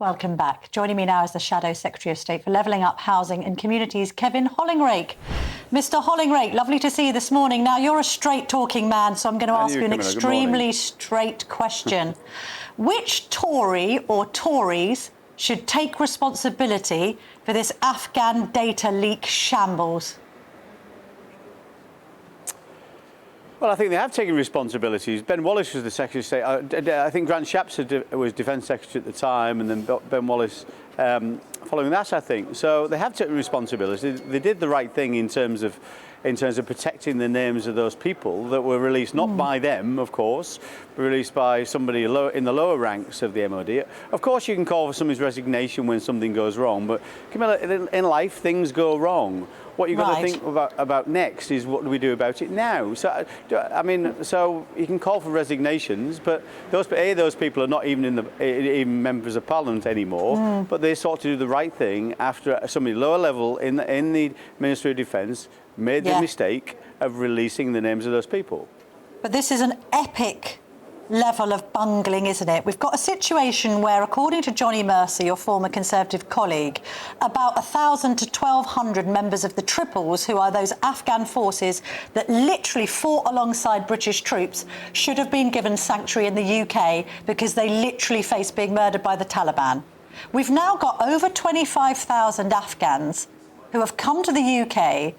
Welcome back. Joining me now is the Shadow Secretary of State for Levelling Up Housing and Communities, Kevin Holling. Mr. Holling, lovely to see you this morning. Now, you're a straight-talking man, so I'm going to ask you an extremely straight question. Which Tory or Tories should take responsibility for this Afghan data leak shambles? Well, I think they have taken responsibilities. Ben Wallace was the Secretary of State. I think Grant Shapps was Defence Secretary at the time, and then Ben Wallace following that, I think. So they have taken responsibility. They did the right thing in terms of protecting the names of those people that were released, not by them, of course, but released by somebody in the lower ranks of the MOD. Of course, you can call for somebody's resignation when something goes wrong, but Camilla, in life, things go wrong. What you've got to think about next is what do we do about it now? So, I mean, so you can call for resignations, but those people are not even members of Parliament anymore. But they sought to do the right thing after somebody lower level in the Ministry of Defence made the mistake of releasing the names of those people. But this is an epic level of bungling, isn't it? We've got a situation where, according to Johnny Mercer, your former Conservative colleague, about 1,000 to 1,200 members of the Triples, who are those Afghan forces that literally fought alongside British troops, should have been given sanctuary in the UK because they literally faced being murdered by the Taliban. We've now got over 25,000 Afghans who have come to the UK,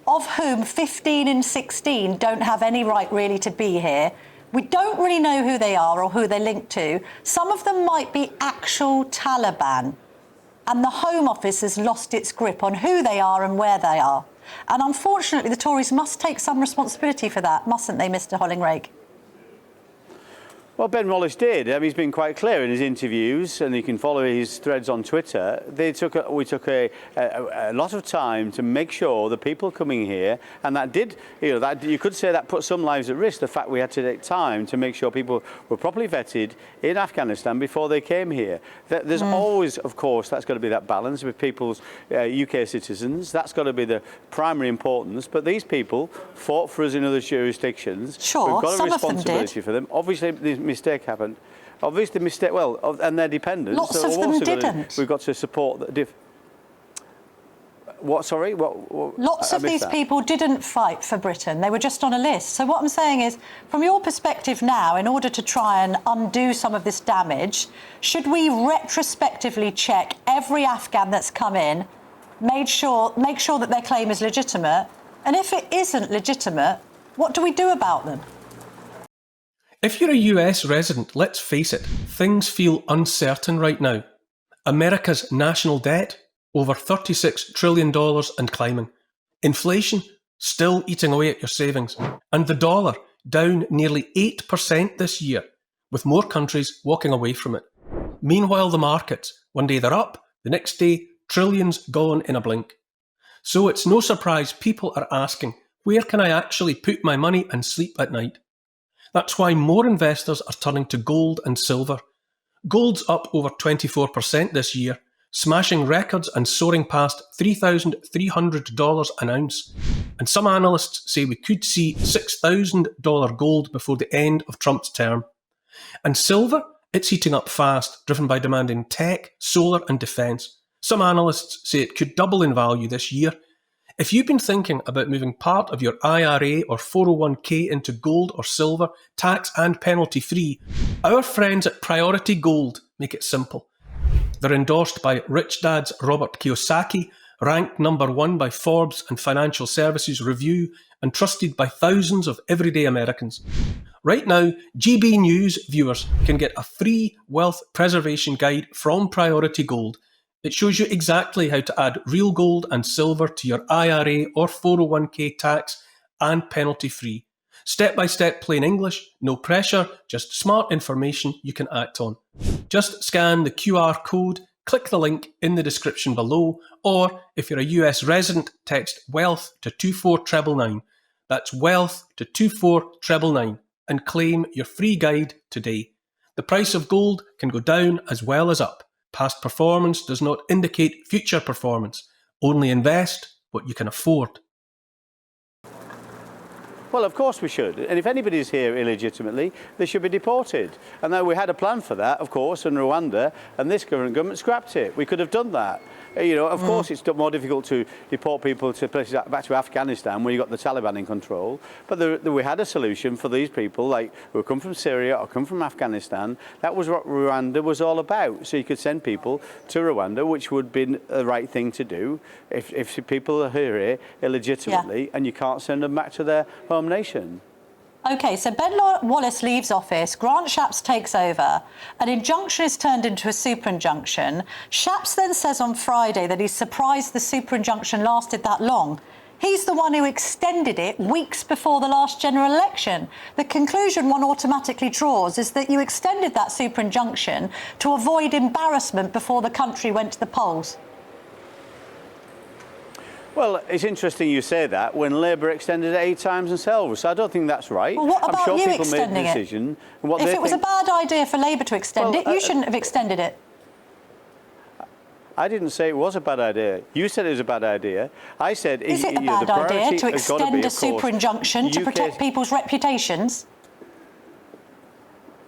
of whom 15 and 16 don't have any right really to be here. We don't really know who they are or who they're linked to. Some of them might be actual Taliban. And the Home Office has lost its grip on who they are and where they are. And unfortunately, the Tories must take some responsibility for that, mustn't they, Mr. Holling? Well, Ben Wallace did. He's been quite clear in his interviews, and you can follow his threads on Twitter. We took a lot of time to make sure the people coming here, and that did, that you could say that put some lives at risk. The fact we had to take time to make sure people were properly vetted in Afghanistan before they came here. There's always, of course, that's got to be that balance with people's UK citizens. That's got to be the primary importance. But these people fought for us in other jurisdictions. Sure, we've got a some responsibility of them did. for them. Obviously, mistake happened. Obviously, mistake. Well, and they're dependent. Lots of them didn't. We've got to support the. What? Sorry. What Lots of these people didn't fight for Britain. They were just on a list. So what I'm saying is, from your perspective now, in order to try and undo some of this damage, should we retrospectively check every Afghan that's come in, make sure that their claim is legitimate, and if it isn't legitimate, what do we do about them? If you're a US resident, let's face it, things feel uncertain right now. America's national debt, over $36 trillion and climbing. Inflation, still eating away at your savings. And the dollar, down nearly 8% this year, with more countries walking away from it. Meanwhile, the markets, one day they're up, the next day, trillions gone in a blink. So it's no surprise people are asking, where can I actually put my money and sleep at night? That's why more investors are turning to gold and silver. Gold's up over 24% this year, smashing records and soaring past $3,300 an ounce. And some analysts say we could see $6,000 gold before the end of Trump's term. And silver, it's heating up fast, driven by demand in tech, solar and defence. Some analysts say it could double in value this year. If you've been thinking about moving part of your IRA or 401k into gold or silver, tax and penalty free, our friends at Priority Gold make it simple. They're endorsed by Rich Dad's Robert Kiyosaki, ranked #1 by Forbes and Financial Services Review, and trusted by thousands of everyday Americans. Right now, GB News viewers can get a free wealth preservation guide from Priority Gold. It shows you exactly how to add real gold and silver to your IRA or 401k tax and penalty free. Step-by-step plain English, no pressure, just smart information you can act on. Just scan the QR code, click the link in the description below, or if you're a US resident, text WEALTH to 24999. That's WEALTH to 24999 and claim your free guide today. The price of gold can go down as well as up. Past performance does not indicate future performance. Only invest what you can afford. Well, of course we should. And if anybody's here illegitimately, they should be deported. And though we had a plan for that, of course, in Rwanda, and this current government scrapped it. We could have done that. You know, of course, it's more difficult to deport people to places back to Afghanistan where you've got the Taliban in control. But we had a solution for these people, like who come from Syria or come from Afghanistan. That was what Rwanda was all about. So you could send people to Rwanda, which would be the right thing to do if people are here illegitimately, and you can't send them back to their home nation. OK, so Ben Wallace leaves office, Grant Shapps takes over, an injunction is turned into a super injunction. Shapps then says on Friday that he's surprised the super injunction lasted that long. He's the one who extended it weeks before the last general election. The conclusion one automatically draws is that you extended that super injunction to avoid embarrassment before the country went to the polls. Well, it's interesting you say that when Labour extended it 8 times themselves. So I don't think that's right. Well, what about I'm sure you people extending made a decision. it? If it was a bad idea for Labour to extend it, you shouldn't have extended it. I didn't say it was a bad idea. You said it was a bad idea. I said... Is it a bad idea to extend a super injunction to protect people's reputations?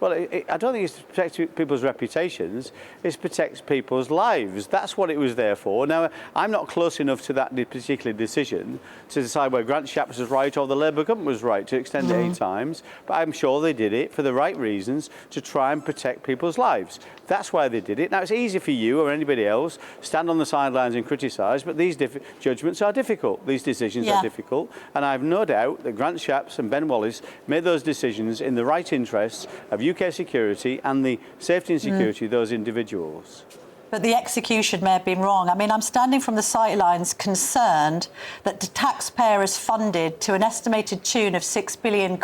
Well, I don't think it's to protect people's reputations, it's to protect people's lives. That's what it was there for. Now, I'm not close enough to that particular decision to decide whether Grant Shapps was right or the Labour government was right to extend it 8 times, but I'm sure they did it for the right reasons to try and protect people's lives. That's why they did it. Now, it's easy for you or anybody else stand on the sidelines and criticise, but these judgments are difficult. These decisions are difficult, and I have no doubt that Grant Shapps and Ben Wallace made those decisions in the right interests of UK security and the safety and security of those individuals. But the execution may have been wrong. I mean, I'm standing from the sidelines concerned that the taxpayer has funded to an estimated tune of £6 billion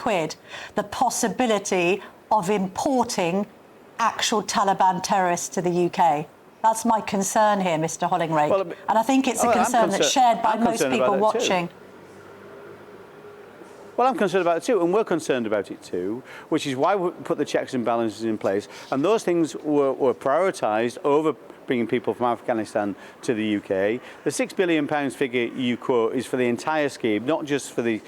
the possibility of importing actual Taliban terrorists to the UK. That's my concern here, Mr. Holling. Well, and I think it's a concern that's shared by most people watching. Well, I'm concerned about it too, and we're concerned about it too, which is why we put the checks and balances in place. And those things were prioritised over bringing people from Afghanistan to the UK. The £6 billion figure you quote is for the entire scheme, not just for the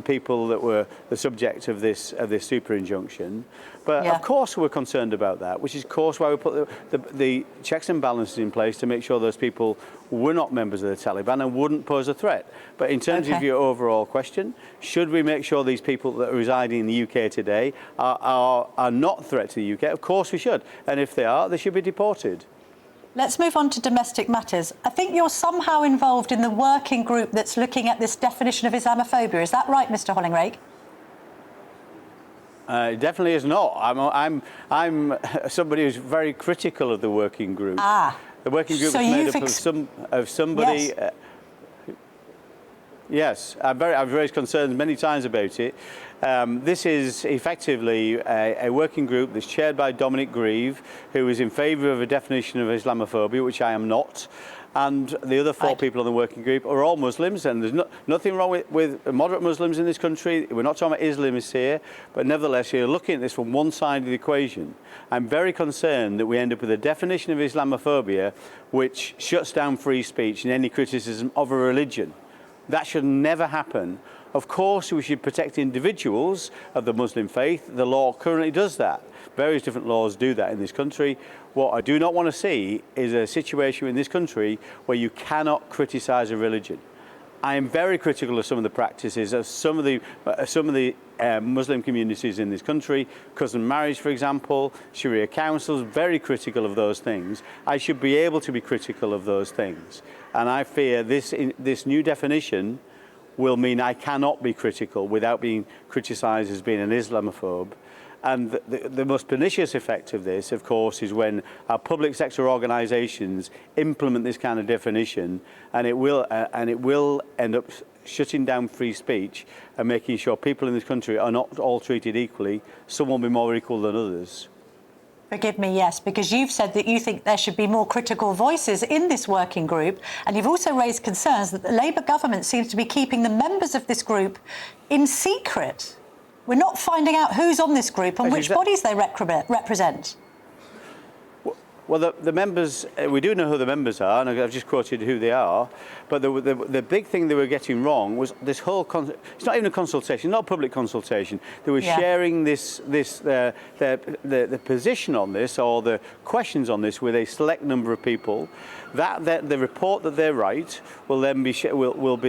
people that were the subject of this super injunction. But of course we're concerned about that, which is of course why we put the checks and balances in place to make sure those people were not members of the Taliban and wouldn't pose a threat. But in terms of your overall question, should we make sure these people that are residing in the UK today are not a threat to the UK? Of course we should. And if they are, they should be deported. Let's move on to domestic matters. I think you're somehow involved in the working group that's looking at this definition of Islamophobia. Is that right, Mr. Holling? It definitely is not. I'm somebody who's very critical of the working group. The working group is made up of somebody. Yes, I've raised concerns many times about it. This is effectively a working group that's chaired by Dominic Grieve, who is in favour of a definition of Islamophobia, which I am not. And the other 4 people on the working group are all Muslims, and there's nothing wrong with moderate Muslims in this country. We're not talking about Islamists here, but nevertheless, you're looking at this from one side of the equation. I'm very concerned that we end up with a definition of Islamophobia which shuts down free speech and any criticism of a religion. That should never happen. Of course, we should protect individuals of the Muslim faith. The law currently does that. Various different laws do that in this country. What I do not want to see is a situation in this country where you cannot criticise a religion. I am very critical of some of the practices of some of the Muslim communities in this country. Cousin marriage, for example, Sharia councils, very critical of those things. I should be able to be critical of those things. And I fear this new definition will mean I cannot be critical without being criticised as being an Islamophobe. And the most pernicious effect of this, of course, is when our public sector organisations implement this kind of definition, and it will end up shutting down free speech and making sure people in this country are not all treated equally. Some will be more equal than others. Forgive me, yes, because you've said that you think there should be more critical voices in this working group, and you've also raised concerns that the Labour government seems to be keeping the members of this group in secret. We're not finding out who's on this group and which bodies they represent. Well, the members, we do know who the members are, and I've just quoted who they are, but the big thing they were getting wrong was this whole, it's not even a consultation, not a public consultation. They were sharing the position on this, or the questions on this, with a select number of people. The report that they write will then be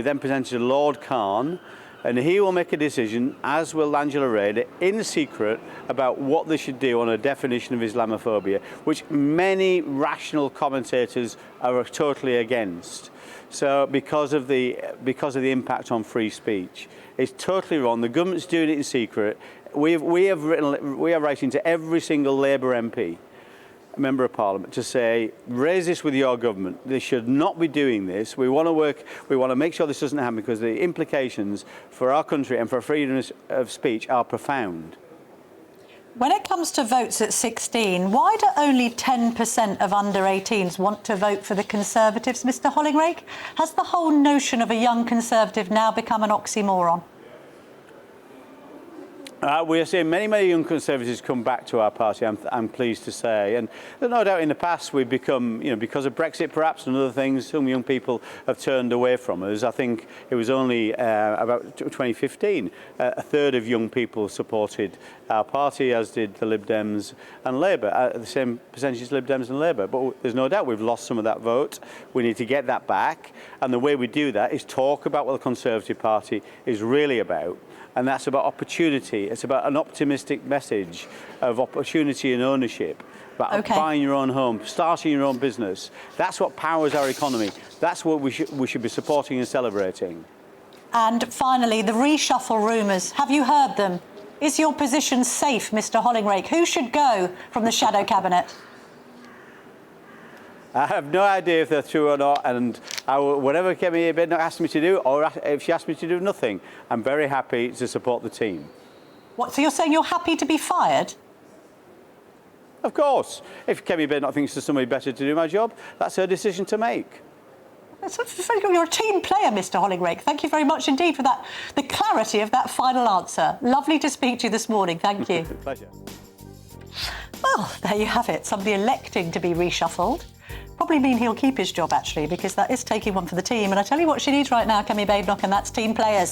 then presented to Lord Khan, and he will make a decision, as will Angela Rayner, in secret, about what they should do on a definition of Islamophobia, which many rational commentators are totally against. So because of the impact on free speech, it's totally wrong. The government's doing it in secret. We are writing to every single Labour MP, Member of Parliament, to say, raise this with your government. They should not be doing this. We want to make sure this doesn't happen, because the implications for our country and for freedom of speech are profound. When it comes to votes at 16, why do only 10% of under 18s want to vote for the Conservatives, Mr. Holling? Has the whole notion of a young Conservative now become an oxymoron? We are seeing many young Conservatives come back to our party, I'm pleased to say. And there's no doubt in the past we've become, because of Brexit perhaps and other things, some young people have turned away from us. I think it was only about 2015, a third of young people supported our party, as did the Lib Dems and Labour, the same percentage as Lib Dems and Labour. But there's no doubt we've lost some of that vote. We need to get that back. And the way we do that is talk about what the Conservative Party is really about. And that's about opportunity. It's about an optimistic message of opportunity and ownership, about buying your own home, starting your own business. That's what powers our economy. That's what we should be supporting and celebrating. And finally, the reshuffle rumours. Have you heard them? Is your position safe, Mr. Holling? Who should go from the shadow cabinet? I have no idea if they're true or not, and whatever Camilla Tominey asked me to do, or if she asked me to do nothing, I'm very happy to support the team. What, so you're saying you're happy to be fired? Of course. If Camilla Tominey thinks there's somebody better to do my job, that's her decision to make. You're a team player, Mr. Holling. Thank you very much indeed for that, the clarity of that final answer. Lovely to speak to you this morning. Thank you. Pleasure. Well, there you have it. Somebody electing to be reshuffled. Probably mean he'll keep his job, actually, because that is taking one for the team. And I tell you what she needs right now, Camilla Tominey, and that's team players.